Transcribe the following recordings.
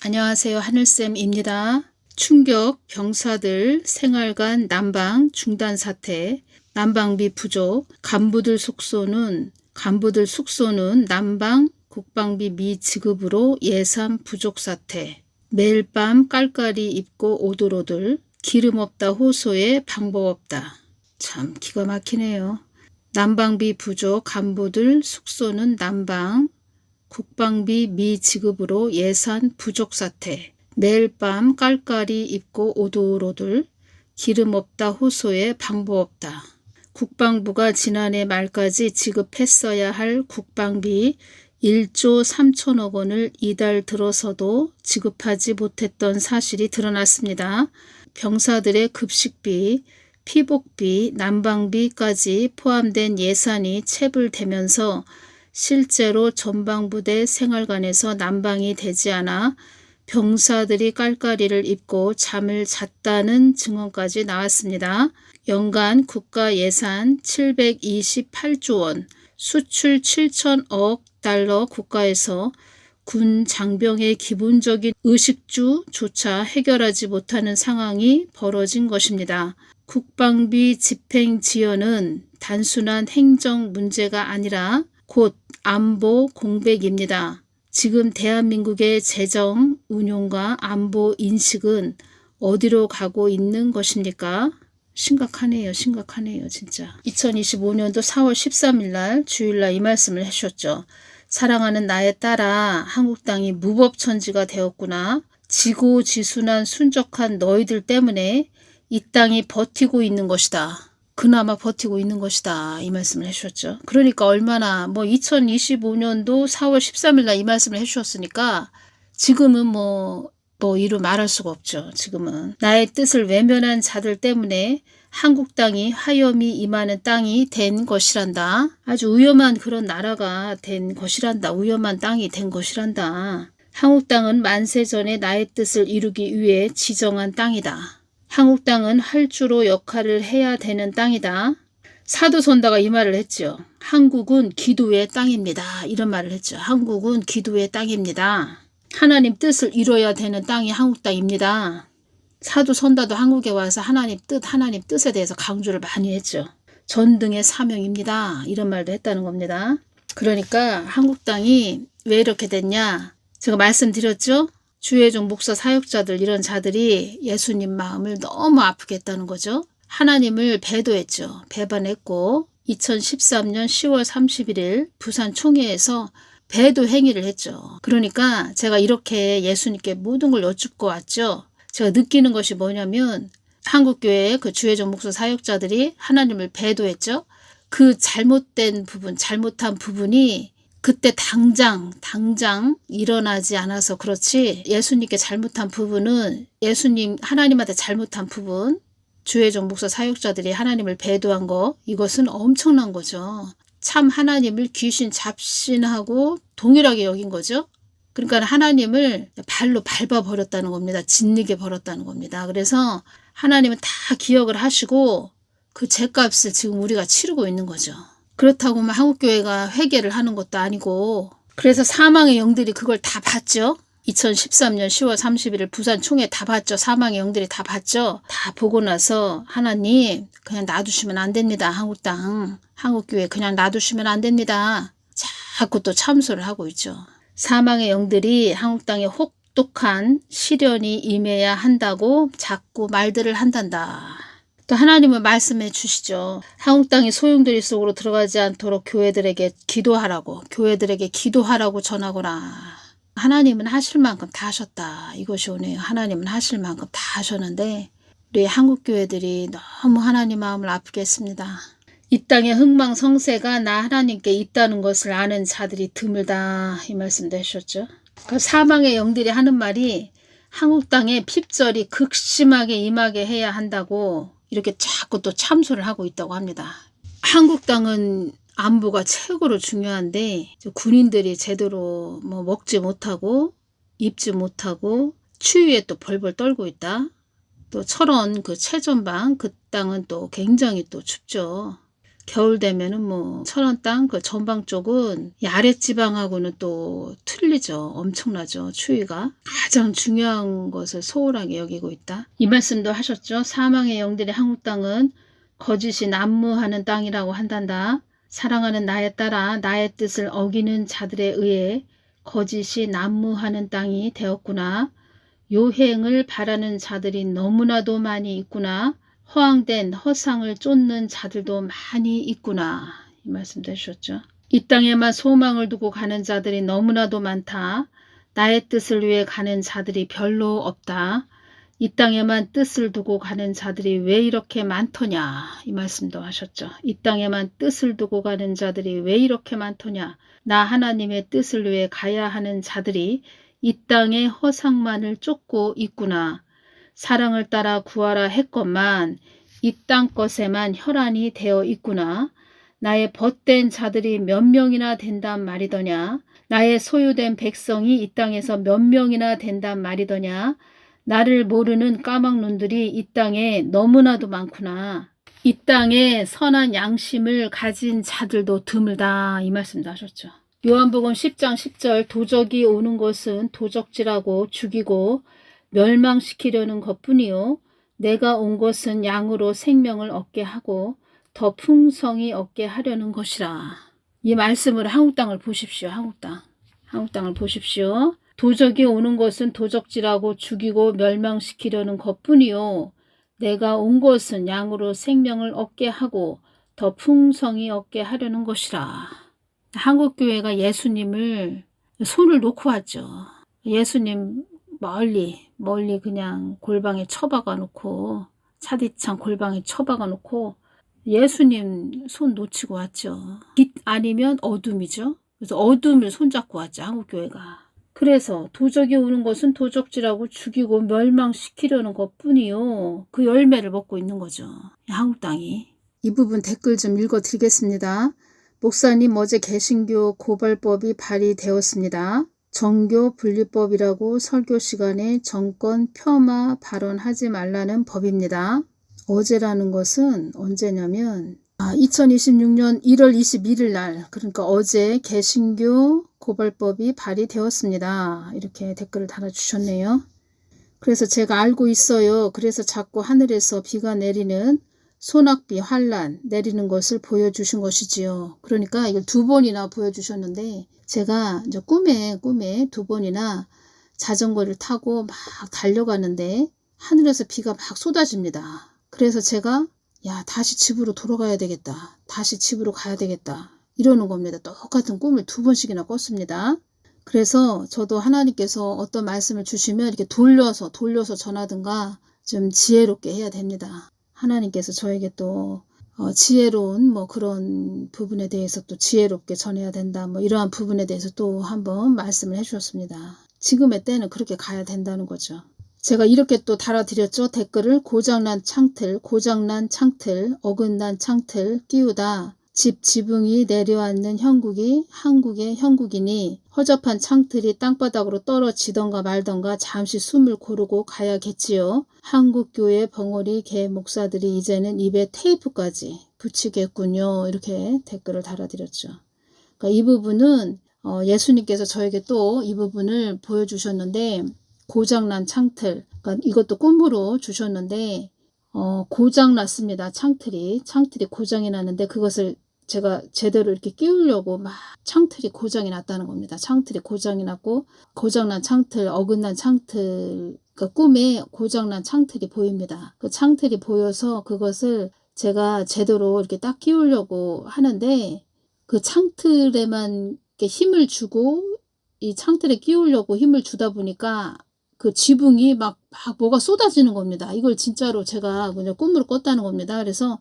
안녕하세요. 하늘쌤입니다. 충격, 병사들 생활관 난방 중단 사태, 난방비 부족, 간부들 숙소는 난방 국방비 미지급으로 예산 부족 사태, 매일 밤 깔깔이 입고 오돌오돌, 기름 없다 호소에 방법 없다. 참 기가 막히네요. 난방비 부족, 간부들 숙소는 난방 국방비 미지급으로 예산 부족 사태, 매일 밤 깔깔이 입고 오돌오돌, 기름 없다 호소에 방법 없다. 국방부가 지난해 말까지 지급했어야 할 국방비 1조 3천억 원을 이달 들어서도 지급하지 못했던 사실이 드러났습니다. 병사들의 급식비, 피복비, 난방비까지 포함된 예산이 체불되면서 실제로 전방부대 생활관에서 난방이 되지 않아 병사들이 깔깔이를 입고 잠을 잤다는 증언까지 나왔습니다. 연간 국가 예산 728조 원, 수출 7천억 달러 국가에서 군 장병의 기본적인 의식주조차 해결하지 못하는 상황이 벌어진 것입니다. 국방비 집행 지연은 단순한 행정 문제가 아니라 곧 안보 공백입니다. 지금 대한민국의 재정 운용과 안보 인식은 어디로 가고 있는 것입니까? 심각하네요. 진짜. 2025년도 4월 13일 날 주일날 이 말씀을 하셨죠. 사랑하는 나의 딸아, 한국 땅이 무법천지가 되었구나. 지고지순한 순적한 너희들 때문에 이 땅이 버티고 있는 것이다. 그나마 버티고 있는 것이다. 이 말씀을 해주셨죠. 그러니까 얼마나 2025년도 4월 13일 날 이 말씀을 해주셨으니까 지금은 이루 말할 수가 없죠. 지금은 나의 뜻을 외면한 자들 때문에 한국 땅이 화염이 임하는 땅이 된 것이란다. 아주 위험한 그런 나라가 된 것이란다. 위험한 땅이 된 것이란다. 한국 땅은 만세 전에 나의 뜻을 이루기 위해 지정한 땅이다. 한국 땅은 활주로 역할을 해야 되는 땅이다. 사도선다가 이 말을 했죠. 한국은 기도의 땅입니다. 이런 말을 했죠. 한국은 기도의 땅입니다. 하나님 뜻을 이뤄야 되는 땅이 한국 땅입니다. 사도선다도 한국에 와서 하나님 뜻에 대해서 강조를 많이 했죠. 전등의 사명입니다. 이런 말도 했다는 겁니다. 그러니까 한국 땅이 왜 이렇게 됐냐? 제가 말씀드렸죠. 주혜종 목사 사역자들 이런 자들이 예수님 마음을 너무 아프게 했다는 거죠. 하나님을 배도했죠. 배반했고 2013년 10월 31일 부산 총회에서 배도 행위를 했죠. 그러니까 제가 이렇게 예수님께 모든 걸 여쭙고 왔죠. 제가 느끼는 것이 뭐냐면 한국교회의 그 주혜종 목사 사역자들이 하나님을 배도했죠. 그 잘못된 부분, 잘못한 부분이 그때 당장 일어나지 않아서 그렇지 예수님께 잘못한 부분은 하나님한테 잘못한 부분 주혜종 목사 사역자들이 하나님을 배도한 거 이것은 엄청난 거죠. 참 하나님을 귀신 잡신하고 동일하게 여긴 거죠. 그러니까 하나님을 발로 밟아버렸다는 겁니다. 짓누게 버렸다는 겁니다. 그래서 하나님은 다 기억을 하시고 그 죄값을 지금 우리가 치르고 있는 거죠. 그렇다고 한국교회가 회개를 하는 것도 아니고 그래서 사망의 영들이 그걸 다 봤죠. 2013년 10월 31일 부산 총회 다 봤죠. 사망의 영들이 다 봤죠. 다 보고 나서 하나님 그냥 놔두시면 안 됩니다. 한국 땅 한국교회 그냥 놔두시면 안 됩니다. 자꾸 또 참소를 하고 있죠. 사망의 영들이 한국 땅에 혹독한 시련이 임해야 한다고 자꾸 말들을 한단다. 또 하나님은 말씀해 주시죠. 한국 땅이 소용돌이 속으로 들어가지 않도록 교회들에게 기도하라고 전하거라. 하나님은 하실 만큼 다 하셨다. 이것이 오네요. 하나님은 하실 만큼 다 하셨는데 우리 한국 교회들이 너무 하나님 마음을 아프게 했습니다. 이 땅에 흥망성쇠가 나 하나님께 있다는 것을 아는 자들이 드물다. 이 말씀도 하셨죠. 그 사망의 영들이 하는 말이 한국 땅에 핍절이 극심하게 임하게 해야 한다고 이렇게 자꾸 또 참소를 하고 있다고 합니다. 한국 땅은 안보가 최고로 중요한데 군인들이 제대로 먹지 못하고 입지 못하고 추위에 또 벌벌 떨고 있다. 또 철원 그 최전방 그 땅은 또 굉장히 또 춥죠. 겨울 되면은 뭐 천안 땅 그 전방 쪽은 이 아랫지방하고는 또 틀리죠. 엄청나죠. 추위가. 가장 중요한 것을 소홀하게 여기고 있다. 이 말씀도 하셨죠. 사망의 영들의 한국 땅은 거짓이 난무하는 땅이라고 한단다. 사랑하는 나에 따라 나의 뜻을 어기는 자들에 의해 거짓이 난무하는 땅이 되었구나. 요행을 바라는 자들이 너무나도 많이 있구나. 허황된 허상을 쫓는 자들도 많이 있구나. 이 말씀도 해주셨죠. 이 땅에만 소망을 두고 가는 자들이 너무나도 많다. 나의 뜻을 위해 가는 자들이 별로 없다. 이 땅에만 뜻을 두고 가는 자들이 왜 이렇게 많더냐. 이 말씀도 하셨죠. 이 땅에만 뜻을 두고 가는 자들이 왜 이렇게 많더냐. 나 하나님의 뜻을 위해 가야 하는 자들이 이 땅의 허상만을 쫓고 있구나. 사랑을 따라 구하라 했건만 이 땅 것에만 혈안이 되어 있구나. 나의 벗된 자들이 몇 명이나 된단 말이더냐. 나의 소유된 백성이 이 땅에서 몇 명이나 된단 말이더냐. 나를 모르는 까막눈들이 이 땅에 너무나도 많구나. 이 땅에 선한 양심을 가진 자들도 드물다. 이 말씀도 하셨죠. 요한복음 10장 10절 도적이 오는 것은 도적질하고 죽이고 멸망시키려는 것뿐이요. 내가 온 것은 양으로 생명을 얻게 하고 더 풍성히 얻게 하려는 것이라. 이 말씀을 한국 땅을 보십시오. 한국 땅. 한국 땅을 보십시오. 도적이 오는 것은 도적질하고 죽이고 멸망시키려는 것뿐이요. 내가 온 것은 양으로 생명을 얻게 하고 더 풍성히 얻게 하려는 것이라. 한국교회가 예수님을 손을 놓고 왔죠. 예수님 멀리 그냥 골방에 처박아 놓고 차디찬 골방에 처박아 놓고 예수님 손 놓치고 왔죠. 빛 아니면 어둠이죠. 그래서 어둠을 손잡고 왔죠. 한국교회가. 그래서 도적이 오는 것은 도적질하고 죽이고 멸망시키려는 것뿐이요. 그 열매를 먹고 있는 거죠. 한국 땅이. 이 부분 댓글 좀 읽어드리겠습니다. 목사님 어제 개신교 고발법이 발의되었습니다. 정교 분리법이라고 설교 시간에 정권 폄하 발언하지 말라는 법입니다. 어제라는 것은 언제냐면 2026년 1월 21일 날 그러니까 어제 개신교 고발법이 발의되었습니다. 이렇게 댓글을 달아주셨네요. 그래서 제가 알고 있어요. 그래서 자꾸 하늘에서 비가 내리는 소낙비 환란 내리는 것을 보여주신 것이지요. 그러니까 이걸 2번이나 보여주셨는데 제가 이제 꿈에 2번이나 자전거를 타고 막 달려가는데 하늘에서 비가 막 쏟아집니다. 그래서 제가 다시 집으로 돌아가야 되겠다. 다시 집으로 가야 되겠다. 이러는 겁니다. 똑같은 꿈을 2번씩이나 꿨습니다. 그래서 저도 하나님께서 어떤 말씀을 주시면 이렇게 돌려서 전하든가 좀 지혜롭게 해야 됩니다. 하나님께서 저에게 또 지혜로운 그런 부분에 대해서 또 지혜롭게 전해야 된다. 이러한 부분에 대해서 또 한번 말씀을 해주셨습니다. 지금의 때는 그렇게 가야 된다는 거죠. 제가 이렇게 또 달아드렸죠. 댓글을 고장난 창틀, 어긋난 창틀 끼우다. 지붕이 내려앉는 형국이 한국의 형국이니 허접한 창틀이 땅바닥으로 떨어지던가 말던가 잠시 숨을 고르고 가야겠지요. 한국교회 벙어리 개 목사들이 이제는 입에 테이프까지 붙이겠군요. 이렇게 댓글을 달아드렸죠. 그러니까 이 부분은 예수님께서 저에게 또 이 부분을 보여주셨는데 고장난 창틀, 그러니까 이것도 꿈으로 주셨는데 고장났습니다. 창틀이 고장이 났는데 그것을 제가 제대로 이렇게 끼우려고 막 창틀이 고장이 났다는 겁니다. 창틀이 고장이 났고 고장난 창틀, 어긋난 창틀, 그러니까 꿈에 고장난 창틀이 보입니다. 그 창틀이 보여서 그것을 제가 제대로 이렇게 딱 끼우려고 하는데 그 창틀에만 이렇게 힘을 주고 이 창틀에 끼우려고 힘을 주다 보니까 그 지붕이 막 뭐가 쏟아지는 겁니다. 이걸 진짜로 제가 그냥 꿈으로 꿨다는 겁니다. 그래서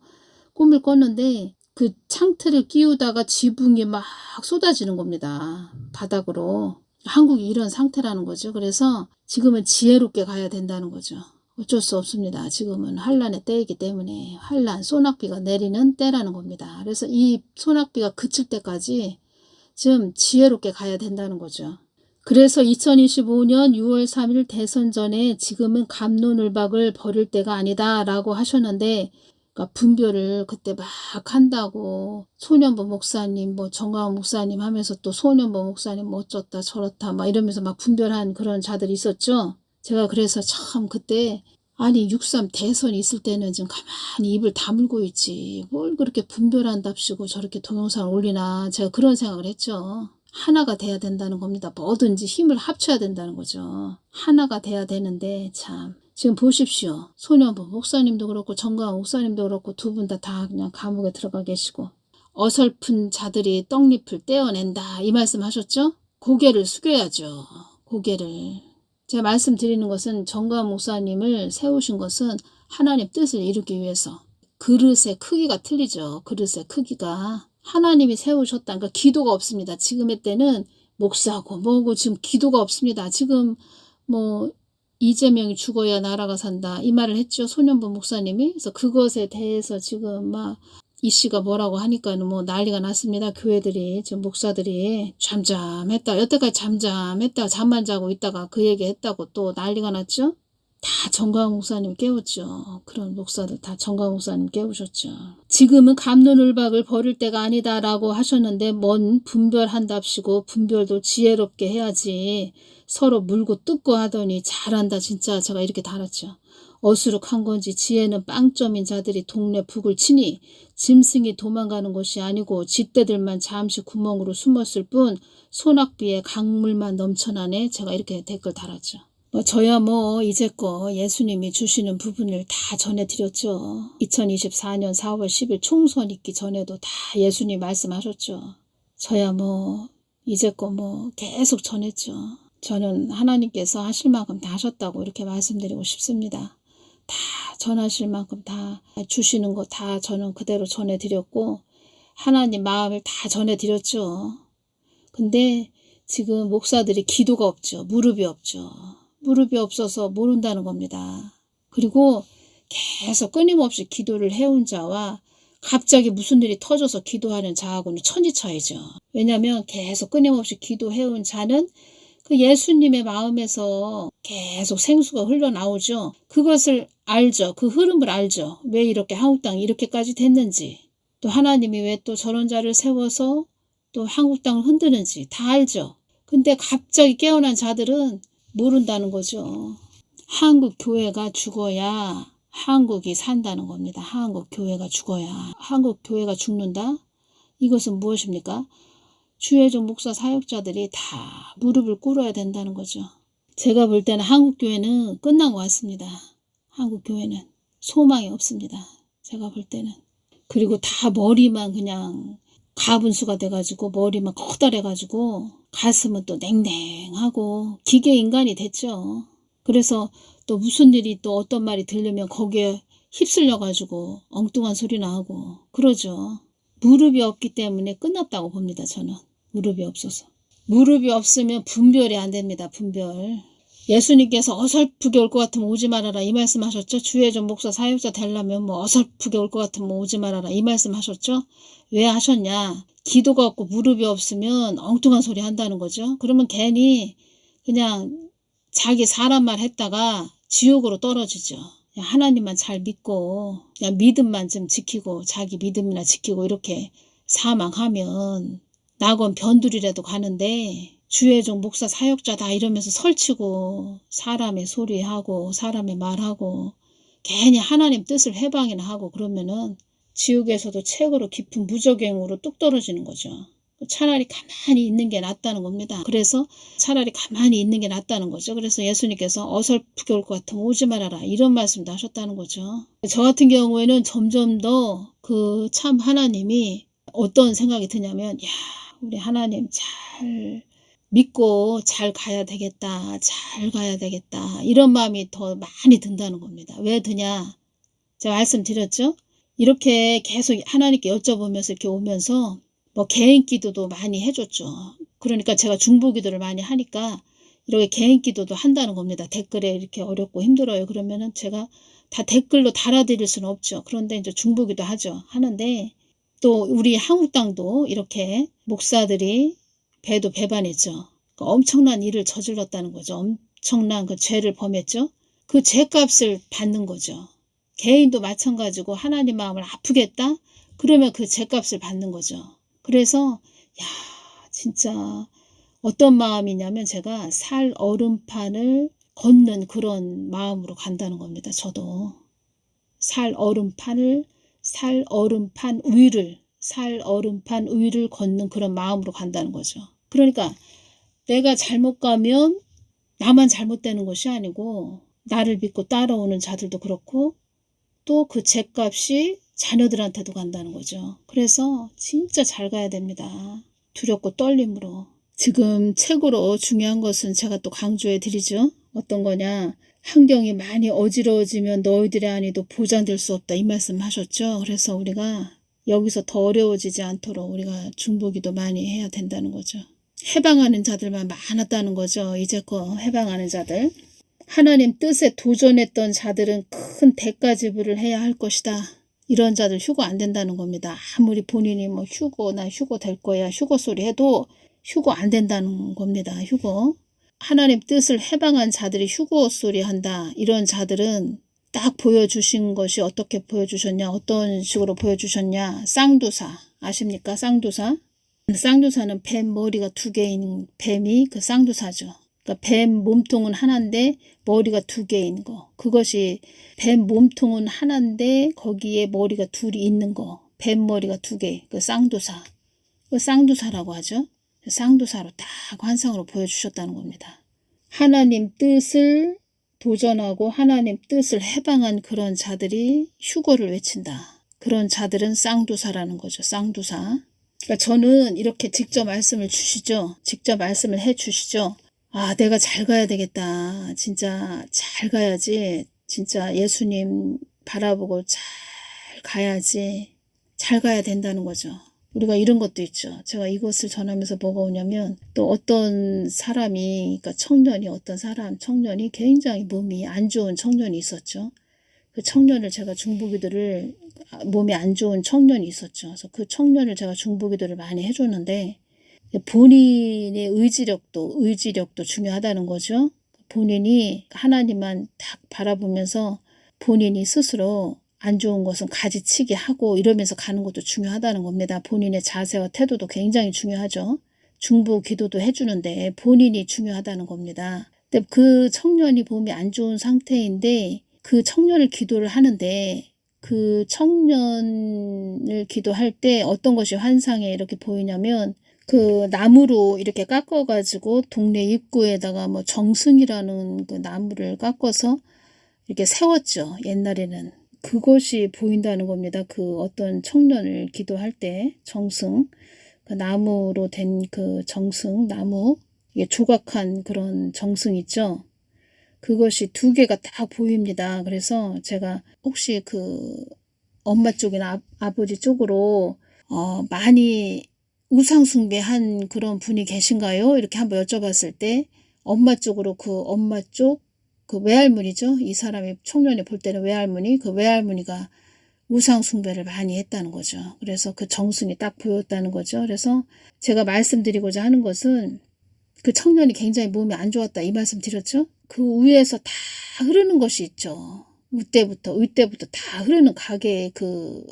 꿈을 꿨는데 그 창틀을 끼우다가 지붕이 막 쏟아지는 겁니다. 바닥으로. 한국이 이런 상태라는 거죠. 그래서 지금은 지혜롭게 가야 된다는 거죠. 어쩔 수 없습니다. 지금은 환란의 때이기 때문에 환란, 소낙비가 내리는 때라는 겁니다. 그래서 이 소낙비가 그칠 때까지 좀 지혜롭게 가야 된다는 거죠. 그래서 2025년 6월 3일 대선 전에 지금은 갑론을박을 벌일 때가 아니다 라고 하셨는데 그러니까 분별을 그때 막 한다고 소년보 목사님 뭐 정광훈 목사님 하면서 또 소년보 목사님 뭐 어쩌다 저렇다 막 이러면서 막 분별한 그런 자들이 있었죠. 제가 그래서 참 그때 아니 6.3 대선이 있을 때는 좀 가만히 입을 다물고 있지 뭘 그렇게 분별한답시고 저렇게 동영상을 올리나 제가 그런 생각을 했죠. 하나가 돼야 된다는 겁니다. 뭐든지 힘을 합쳐야 된다는 거죠. 하나가 돼야 되는데 참 지금 보십시오. 소년보 목사님도 그렇고 정광훈 목사님도 그렇고 두 분 다 그냥 감옥에 들어가 계시고 어설픈 자들이 떡잎을 떼어낸다 이 말씀 하셨죠? 고개를 숙여야죠. 고개를. 제가 말씀드리는 것은 정광훈 목사님을 세우신 것은 하나님 뜻을 이루기 위해서. 그릇의 크기가 틀리죠. 그릇의 크기가. 하나님이 세우셨다. 그러니까 기도가 없습니다. 지금의 때는 목사고 뭐고 지금 기도가 없습니다. 지금 뭐 이재명이 죽어야 나라가 산다 이 말을 했죠. 소년보 목사님이. 그래서 그것에 대해서 지금 막 이씨가 뭐라고 하니까는 뭐 난리가 났습니다. 교회들이 지금 목사들이 잠잠했다. 여태까지 잠잠했다. 잠만 자고 있다가 그 얘기 했다고 또 난리가 났죠. 다 정광훈 목사님 깨웠죠. 그런 목사들 다 정광훈 목사님 깨우셨죠. 지금은 갑론을박을 버릴 때가 아니다라고 하셨는데 뭔 분별한답시고 분별도 지혜롭게 해야지 서로 물고 뜯고 하더니 잘한다 진짜 제가 이렇게 달았죠. 어수룩한 건지 지혜는 빵점인 자들이 동네 북을 치니 짐승이 도망가는 것이 아니고 쥐떼들만 잠시 구멍으로 숨었을 뿐 소낙비에 강물만 넘쳐나네. 제가 이렇게 댓글 달았죠. 저야 뭐 이제껏 예수님이 주시는 부분을 다 전해드렸죠. 2024년 4월 10일 총선 있기 전에도 다 예수님 말씀하셨죠. 저야 뭐 이제껏 뭐 계속 전했죠. 저는 하나님께서 하실 만큼 다 하셨다고 이렇게 말씀드리고 싶습니다. 다 전하실 만큼 다 주시는 거 다 저는 그대로 전해드렸고 하나님 마음을 다 전해드렸죠. 근데 지금 목사들이 기도가 없죠. 무릎이 없죠. 무릎이 없어서 모른다는 겁니다. 그리고 계속 끊임없이 기도를 해온 자와 갑자기 무슨 일이 터져서 기도하는 자하고는 천지차이죠. 왜냐하면 계속 끊임없이 기도해온 자는 그 예수님의 마음에서 계속 생수가 흘러나오죠. 그것을 알죠. 그 흐름을 알죠. 왜 이렇게 한국 땅이 이렇게까지 됐는지 또 하나님이 왜 또 저런 자를 세워서 또 한국 땅을 흔드는지 다 알죠. 근데 갑자기 깨어난 자들은 모른다는 거죠. 한국 교회가 죽어야 한국이 산다는 겁니다. 한국 교회가 죽어야. 한국 교회가 죽는다? 이것은 무엇입니까? 주의종 목사 사역자들이 다 무릎을 꿇어야 된다는 거죠. 제가 볼 때는 한국 교회는 끝난 것 같습니다. 한국 교회는 소망이 없습니다. 제가 볼 때는. 그리고 다 머리만 그냥 가분수가 돼가지고 머리만 커다래가지고 가슴은 또 냉랭하고 기계 인간이 됐죠. 그래서 또 무슨 일이 또 어떤 말이 들리면 거기에 휩쓸려가지고 엉뚱한 소리나 하고 그러죠. 무릎이 없기 때문에 끝났다고 봅니다. 저는. 무릎이 없어서. 무릎이 없으면 분별이 안 됩니다. 분별. 예수님께서 어설프게 올 것 같으면 오지 말아라 이 말씀하셨죠. 주의종 목사 사역자 되려면 뭐 어설프게 올 것 같으면 오지 말아라 이 말씀하셨죠. 왜 하셨냐. 기도가 없고 무릎이 없으면 엉뚱한 소리 한다는 거죠. 그러면 괜히 그냥 자기 사람 말 했다가 지옥으로 떨어지죠. 하나님만 잘 믿고 그냥 믿음만 좀 지키고 자기 믿음이나 지키고 이렇게 사망하면 낙원 변두리라도 가는데 주의종 목사 사역자다 이러면서 설치고 사람의 소리하고 사람의 말하고 괜히 하나님 뜻을 해방이나 하고 그러면은 지옥에서도 최고로 깊은 무저갱으로 뚝 떨어지는 거죠. 차라리 가만히 있는 게 낫다는 겁니다. 그래서 차라리 가만히 있는 게 낫다는 거죠. 그래서 예수님께서 어설프게 올 것 같으면 오지 말아라 이런 말씀도 하셨다는 거죠. 저 같은 경우에는 점점 더 그 참 하나님이 어떤 생각이 드냐면 야 우리 하나님 잘 믿고 잘 가야 되겠다. 잘 가야 되겠다. 이런 마음이 더 많이 든다는 겁니다. 왜 드냐? 제가 말씀드렸죠? 이렇게 계속 하나님께 여쭤보면서 이렇게 오면서 뭐 개인 기도도 많이 해줬죠. 그러니까 제가 중보 기도를 많이 하니까 이렇게 개인 기도도 한다는 겁니다. 댓글에 이렇게 어렵고 힘들어요. 그러면은 제가 다 댓글로 달아드릴 수는 없죠. 그런데 이제 중보 기도 하는데 또 우리 한국 땅도 이렇게 목사들이 배도 배반했죠. 그러니까 엄청난 일을 저질렀다는 거죠. 엄청난 그 죄를 범했죠. 그 죄값을 받는 거죠. 개인도 마찬가지고 하나님 마음을 아프겠다? 그러면 그 죗값을 받는 거죠. 그래서 야 진짜 어떤 마음이냐면 제가 살 얼음판을 걷는 그런 마음으로 간다는 겁니다. 저도 살 얼음판 위를 걷는 그런 마음으로 간다는 거죠. 그러니까 내가 잘못 가면 나만 잘못되는 것이 아니고 나를 믿고 따라오는 자들도 그렇고 또 그 죗값이 자녀들한테도 간다는 거죠. 그래서 진짜 잘 가야 됩니다. 두렵고 떨림으로. 지금 책으로 중요한 것은 제가 또 강조해 드리죠. 어떤 거냐. 환경이 많이 어지러워지면 너희들의 안위도 보장될 수 없다. 이 말씀 하셨죠. 그래서 우리가 여기서 더 어려워지지 않도록 우리가 중보기도 많이 해야 된다는 거죠. 해방하는 자들만 많았다는 거죠. 이제껏 해방하는 자들. 하나님 뜻에 도전했던 자들은 큰 대가 지불을 해야 할 것이다. 이런 자들 휴거 안 된다는 겁니다. 아무리 본인이 뭐 나 휴거 될 거야 휴거 소리 해도 휴거 안 된다는 겁니다. 휴거. 하나님 뜻을 해방한 자들이 휴거 소리 한다. 이런 자들은 딱 보여주신 것이 어떻게 보여주셨냐. 어떤 식으로 보여주셨냐. 쌍두사 아십니까? 쌍두사. 쌍두사는 뱀 머리가 2개인 뱀이 그 쌍두사죠. 그러니까 뱀 몸통은 하나인데 머리가 2개인 거. 그것이 뱀 몸통은 하나인데 거기에 머리가 2이 있는 거. 뱀 머리가 2개. 그 쌍두사. 그 쌍두사라고 하죠. 쌍두사로 딱 환상으로 보여주셨다는 겁니다. 하나님 뜻을 도전하고 하나님 뜻을 해방한 그런 자들이 휴거를 외친다. 그런 자들은 쌍두사라는 거죠. 쌍두사. 그러니까 저는 이렇게 직접 말씀을 주시죠. 직접 말씀을 해 주시죠. 아, 내가 잘 가야 되겠다. 진짜 잘 가야지. 진짜 예수님 바라보고 잘 가야지. 잘 가야 된다는 거죠. 우리가 이런 것도 있죠. 제가 이것을 전하면서 뭐가 오냐면 또 어떤 사람이 그러니까 청년이 굉장히 몸이 안 좋은 청년이 있었죠. 그 청년을 제가 중보기도를 몸이 안 좋은 청년이 있었죠. 그래서 그 청년을 제가 중보기도를 많이 해줬는데 본인의 의지력도 중요하다는 거죠. 본인이 하나님만 딱 바라보면서 본인이 스스로 안 좋은 것은 가지치기 하고 이러면서 가는 것도 중요하다는 겁니다. 본인의 자세와 태도도 굉장히 중요하죠. 중보 기도도 해주는데 본인이 중요하다는 겁니다. 근데 그 청년이 몸이 안 좋은 상태인데 그 청년을 기도를 하는데 그 청년을 기도할 때 어떤 것이 환상에 이렇게 보이냐면 그 나무로 이렇게 깎아가지고 동네 입구에다가 뭐 정승이라는 그 나무를 깎아서 이렇게 세웠죠. 옛날에는. 그것이 보인다는 겁니다. 그 어떤 청년을 기도할 때 정승, 그 나무로 된 그 정승, 나무, 이게 조각한 그런 정승 있죠. 그것이 2개가 딱 보입니다. 그래서 제가 혹시 그 엄마 쪽이나 아버지 쪽으로 많이 우상숭배한 그런 분이 계신가요? 이렇게 한번 여쭤봤을 때 엄마 쪽으로 엄마 쪽 그 외할머니죠. 이 사람이 청년이 볼 때는 외할머니, 그 외할머니가 우상숭배를 많이 했다는 거죠. 그래서 그 정승이 딱 보였다는 거죠. 그래서 제가 말씀드리고자 하는 것은 그 청년이 굉장히 몸이 안 좋았다 이 말씀 드렸죠. 그 위에서 다 흐르는 것이 있죠. 위때부터 다 흐르는 가게에 그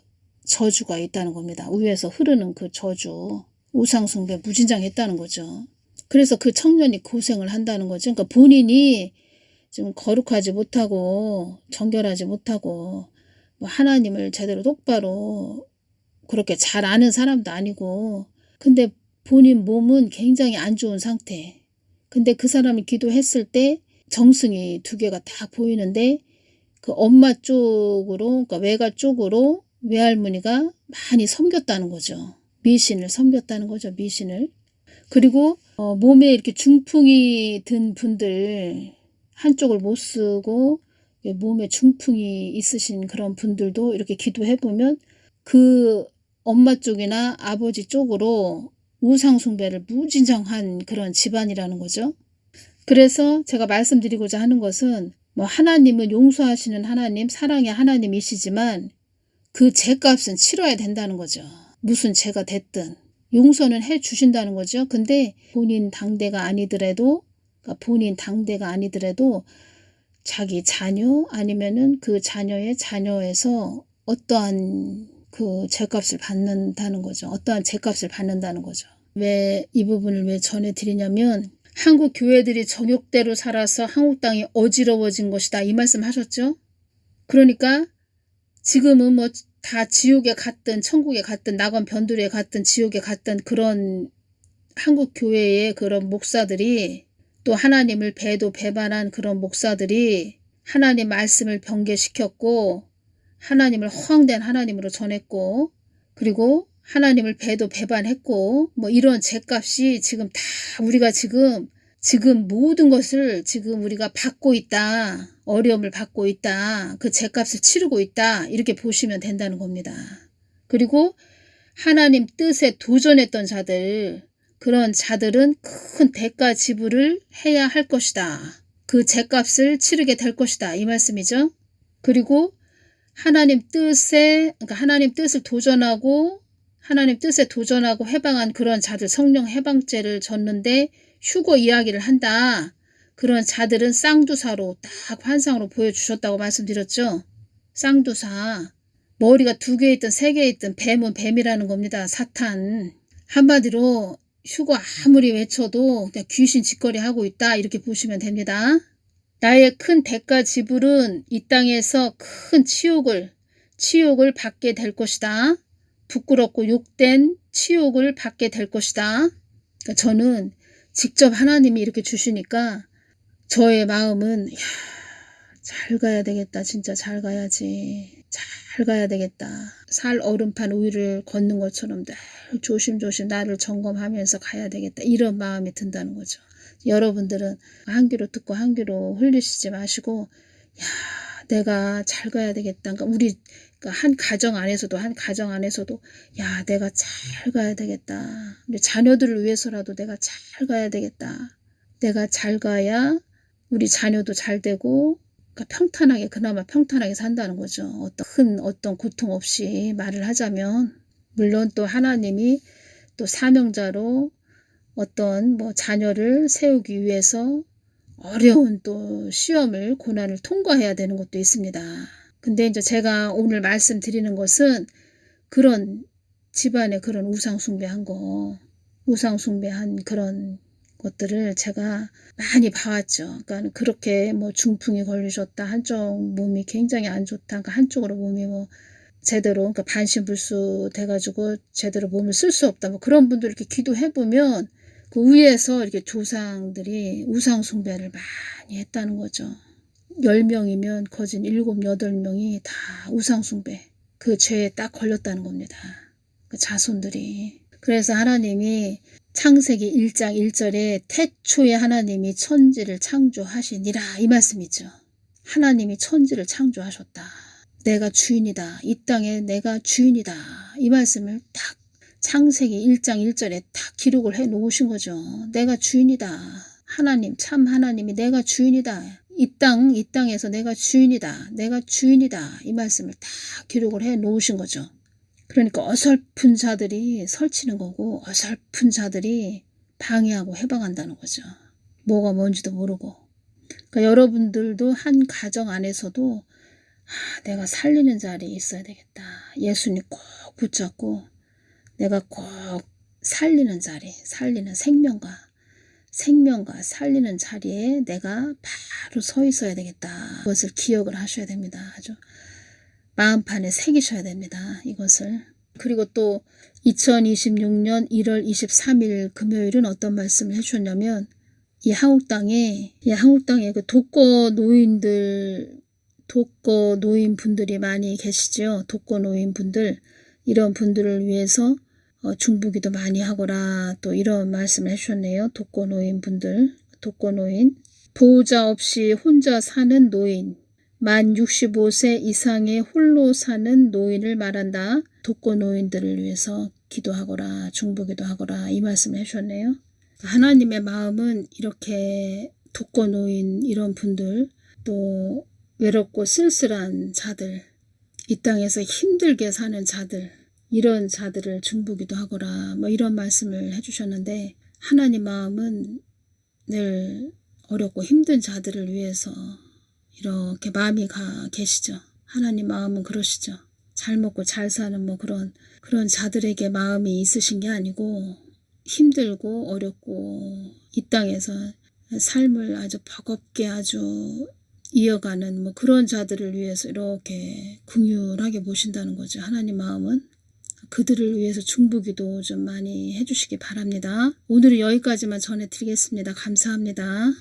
저주가 있다는 겁니다. 위에서 흐르는 그 저주, 우상숭배 무진장했다는 거죠. 그래서 그 청년이 고생을 한다는 거죠. 그러니까 본인이 좀 거룩하지 못하고 정결하지 못하고 뭐 하나님을 제대로 똑바로 그렇게 잘 아는 사람도 아니고 근데 본인 몸은 굉장히 안 좋은 상태. 근데 그 사람이 기도했을 때 정승이 2개가 딱 보이는데 그 엄마 쪽으로 그러니까 외가 쪽으로 외할머니가 많이 섬겼다는 거죠. 미신을 섬겼다는 거죠. 미신을. 그리고 몸에 이렇게 중풍이 든 분들 한쪽을 못 쓰고 몸에 중풍이 있으신 그런 분들도 이렇게 기도해보면 그 엄마 쪽이나 아버지 쪽으로 우상숭배를 무진장한 그런 집안이라는 거죠. 그래서 제가 말씀드리고자 하는 것은 뭐 하나님은 용서하시는 하나님, 사랑의 하나님이시지만 그 죄값은 치러야 된다는 거죠. 무슨 죄가 됐든 용서는 해 주신다는 거죠. 근데 본인 당대가 아니더라도 자기 자녀 아니면은 그 자녀의 자녀에서 어떠한 그 죗값을 받는다는 거죠. 어떠한 죗값을 받는다는 거죠. 왜 이 부분을 왜 전해드리냐면 한국 교회들이 정욕대로 살아서 한국 땅이 어지러워진 것이다. 이 말씀 하셨죠? 그러니까 지금은 뭐 다 지옥에 갔든 천국에 갔든 낙원 변두리에 갔든 지옥에 갔든 그런 한국 교회의 그런 목사들이 또 하나님을 배반한 그런 목사들이 하나님 말씀을 변개시켰고 하나님을 허황된 하나님으로 전했고 그리고 하나님을 배반했고 뭐 이런 죗값이 지금 다 우리가 지금 모든 것을 지금 우리가 받고 있다. 어려움을 받고 있다. 그 죗값을 치르고 있다. 이렇게 보시면 된다는 겁니다. 그리고 하나님 뜻에 도전했던 자들 그런 자들은 큰 대가 지불을 해야 할 것이다. 그 죗값을 치르게 될 것이다. 이 말씀이죠. 그리고 하나님 뜻을 도전하고 하나님 뜻에 도전하고 해방한 그런 자들 성령 해방죄를 졌는데 휴거 이야기를 한다. 그런 자들은 쌍두사로 딱 환상으로 보여주셨다고 말씀드렸죠. 쌍두사. 머리가 2개 있든 3개 있든 뱀은 뱀이라는 겁니다. 사탄. 한마디로 휴거 아무리 외쳐도 그냥 귀신 짓거리 하고 있다. 이렇게 보시면 됩니다. 나의 큰 대가 지불은 이 땅에서 큰 치욕을 받게 될 것이다. 부끄럽고 욕된 치욕을 받게 될 것이다. 그러니까 저는 직접 하나님이 이렇게 주시니까 저의 마음은 잘 가야 되겠다. 진짜 잘 가야지. 잘 가야 되겠다. 살 얼음판 위를 걷는 것처럼 늘 조심조심 나를 점검하면서 가야 되겠다. 이런 마음이 든다는 거죠. 여러분들은 한 귀로 듣고 한 귀로 흘리시지 마시고 내가 잘 가야 되겠다. 그러니까 우리 한 가정 안에서도 내가 잘 가야 되겠다. 우리 자녀들을 위해서라도 내가 잘 가야 되겠다. 내가 잘 가야 우리 자녀도 잘 되고 그러니까 그나마 평탄하게 산다는 거죠. 어떤 고통 없이 말을 하자면 물론 또 하나님이 또 사명자로 어떤 자녀를 세우기 위해서 어려운 또 시험을 고난을 통과해야 되는 것도 있습니다. 근데 이제 제가 오늘 말씀드리는 것은 그런 집안의 그런 우상숭배한 그런 것들을 제가 많이 봐왔죠. 그러니까 그렇게 중풍이 걸리셨다. 한쪽 몸이 굉장히 안 좋다. 그러니까 한쪽으로 몸이 제대로 그러니까 반신불수 돼가지고 제대로 몸을 쓸 수 없다. 그런 분들 이렇게 기도해보면 그 위에서 이렇게 조상들이 우상숭배를 많이 했다는 거죠. 10명이면 거진 7, 8명이 다 우상숭배 그 죄에 딱 걸렸다는 겁니다. 그 자손들이. 그래서 하나님이 창세기 1장 1절에 태초에 하나님이 천지를 창조하시니라 이 말씀이죠. 하나님이 천지를 창조하셨다. 내가 주인이다. 이 땅에 내가 주인이다. 이 말씀을 딱 창세기 1장 1절에 딱 기록을 해 놓으신 거죠. 내가 주인이다. 하나님 참 하나님이 내가 주인이다. 이 땅에서 내가 주인이다. 내가 주인이다. 이 말씀을 딱 기록을 해 놓으신 거죠. 그러니까 어설픈 자들이 설치는 거고 어설픈 자들이 방해하고 해방한다는 거죠. 뭐가 뭔지도 모르고. 그러니까 여러분들도 한 가정 안에서도 내가 살리는 자리에 있어야 되겠다. 예수님 꼭 붙잡고 내가 꼭 살리는 자리, 살리는 생명과 살리는 자리에 내가 바로 서 있어야 되겠다. 그것을 기억을 하셔야 됩니다. 아주 마음판에 새기셔야 됩니다. 이것을. 그리고 또 2026년 1월 23일 금요일은 어떤 말씀을 해주셨냐면 이 한국 땅에 그 독거 노인분들이 많이 계시죠. 독거 노인분들 이런 분들을 위해서 중보기도 많이 하거라 또 이런 말씀을 해주셨네요. 독거 노인 보호자 없이 혼자 사는 노인 만 65세 이상의 홀로 사는 노인을 말한다. 독거 노인들을 위해서 기도하거라 중보기도 하거라 이 말씀을 해주셨네요. 하나님의 마음은 이렇게 독거 노인 이런 분들 또 외롭고 쓸쓸한 자들 이 땅에서 힘들게 사는 자들 이런 자들을 중보기도 하거라 이런 말씀을 해주셨는데 하나님 마음은 늘 어렵고 힘든 자들을 위해서 이렇게 마음이 계시죠. 하나님 마음은 그러시죠. 잘 먹고 잘 사는 뭐 그런 자들에게 마음이 있으신 게 아니고 힘들고 어렵고 이 땅에서 삶을 아주 버겁게 아주 이어가는 뭐 그런 자들을 위해서 이렇게 긍휼하게 보신다는 거죠. 하나님 마음은 그들을 위해서 중보기도 좀 많이 해주시기 바랍니다. 오늘은 여기까지만 전해드리겠습니다. 감사합니다.